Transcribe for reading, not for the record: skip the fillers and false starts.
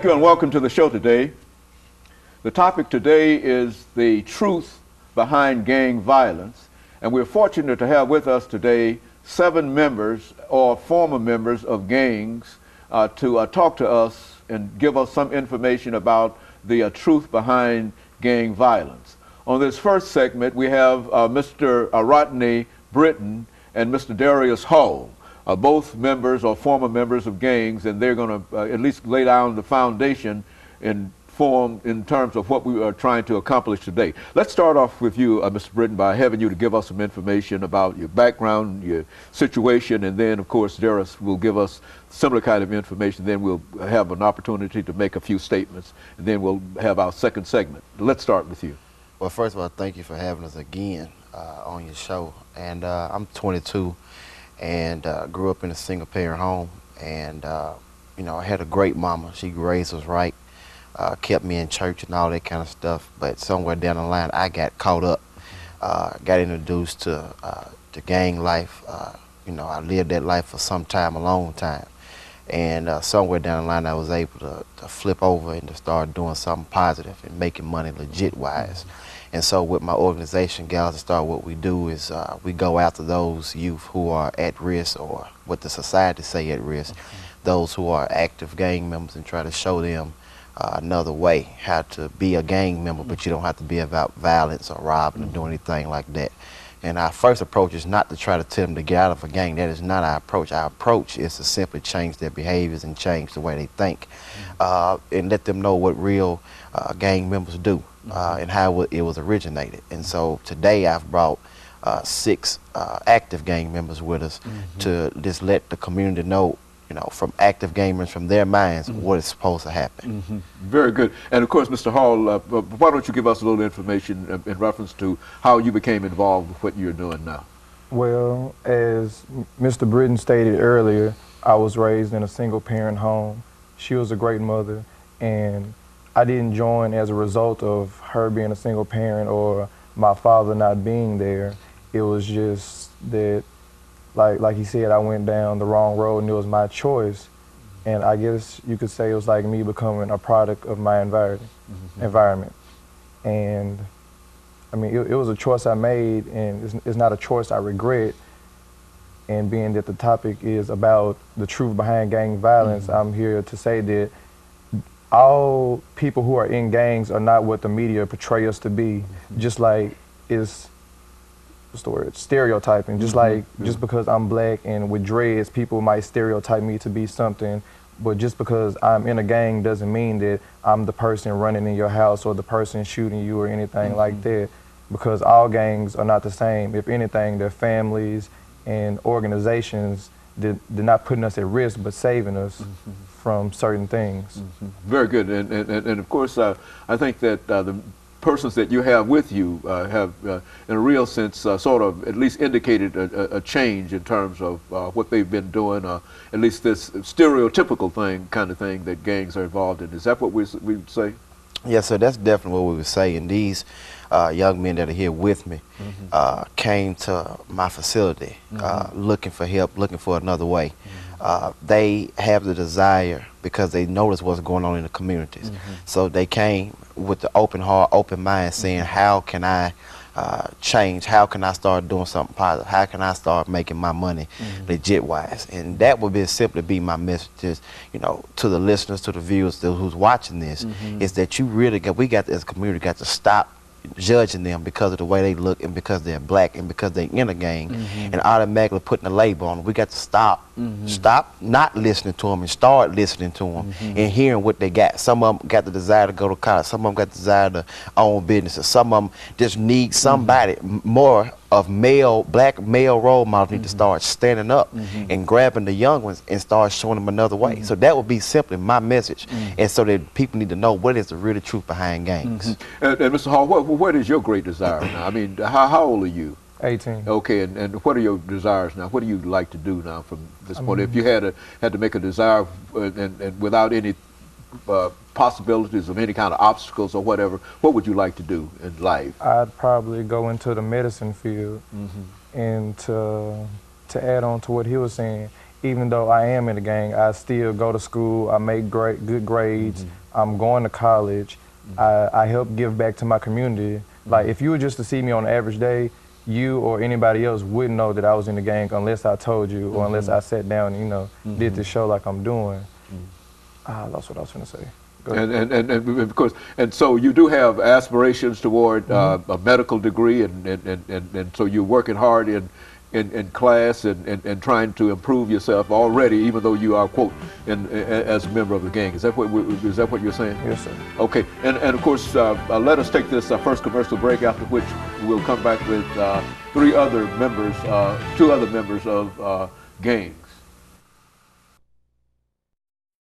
Thank you and welcome to the show today. The topic today is the truth behind gang violence, and we're fortunate to have with us today 7 members or former members of gangs to talk to us and give us some information about the truth behind gang violence. On this first segment, we have Mr. RBritton and Mr. DHall, both members or former members of gangs, and they're going to at least lay down the foundation in terms of what we are trying to accomplish today. Let's start off with you, Mr. Britton, by having you to give us some information about your background, your situation, and then, of course, Darius will give us similar kind of information. Then we'll have an opportunity to make a few statements, and then we'll have our second segment. Let's start with you. Well, first of all, thank you for having us again on your show. And I'm 22 and grew up in a single-parent home. And, you know, I had a great mama. She raised us right. Kept me in church and all that kind of stuff, but somewhere down the line I got caught up, got introduced to gang life. You know, I lived that life for some time, a long time, and somewhere down the line I was able to flip over and to start doing something positive and making money legit wise. And so with my organization, Gals to Start, what we do is we go after those youth who are at risk, or what the society say at risk, those who are active gang members, and try to show them another way how to be a gang member, but you don't have to be about violence or robbing or doing anything like that. And our first approach is not to try to tell them to get out of a gang. That is not our approach. Our approach is to simply change their behaviors and change the way they think, and let them know what real gang members do and how it was originated. And so today I've brought 6 active gang members with us to just let the community know, you know, from active gamers, from their minds, what is supposed to happen. Very good. And of course, Mr. Hall, why don't you give us a little information in reference to how you became involved with what you're doing now? Well, as Mr. Britton stated earlier, I was raised in a single-parent home. She was a great mother, and I didn't join as a result of her being a single parent or my father not being there. It was just that, like he said, I went down the wrong road and it was my choice. And I guess you could say it was like me becoming a product of my environment. And I mean, it was a choice I made, and it's not a choice I regret. And being that the topic is about the truth behind gang violence, I'm here to say that all people who are in gangs are not what the media portray us to be. Just like it's, what's the word, stereotyping. Just like, just because I'm black and with dreads, people might stereotype me to be something, but just because I'm in a gang doesn't mean that I'm the person running in your house or the person shooting you or anything like that, because all gangs are not the same. If anything, they're families and organizations that they're not putting us at risk, but saving us from certain things. Very good. And of course, I think that the persons that you have with you have, in a real sense, sort of at least indicated a change in terms of what they've been doing, at least this stereotypical kind of thing that gangs are involved in. Is that what we would say? Yes, sir, that's definitely what we would say. And these young men that are here with me came to my facility looking for help, looking for another way. They have the desire because they notice what's going on in the communities. So they came with the open heart, open mind, saying, how can I change? How can I start doing something positive? How can I start making my money legit wise? And that would be simply be my message, you know, to the listeners, to the viewers, who's watching this, is that you really we got as a community got to stop judging them because of the way they look and because they're black and because they're in a gang and automatically putting a label on them. We got to stop not listening to them and start listening to them and hearing what they got. Some of them got the desire to go to college. Some of them got the desire to own businesses. Some of them just need somebody more of black male role models need to start standing up and grabbing the young ones and start showing them another way. So that would be simply my message, and so that people need to know what is the real truth behind gangs. And Mr. Hall, what is your great desire now? I mean, how old are you? 18. Okay, and what are your desires now? What do you like to do now from this point? If you had to make a desire and without any possibilities of any kind of obstacles or whatever, what would you like to do in life? I'd probably go into the medicine field, and to add on to what he was saying, even though I am in the gang, I still go to school. I make good grades. I'm going to college. I help give back to my community. Like, if you were just to see me on an average day, you or anybody else wouldn't know that I was in the gang unless I told you or unless I sat down and, you know, did the show like I'm doing. That's what I was going to say. And because so you do have aspirations toward a medical degree, and so you're working hard in class and trying to improve yourself already, even though you are, quote, as a member of the gang. Is that what you're saying? Yes, sir. Okay, and of course, let us take this first commercial break, after which we'll come back with two other members of gangs.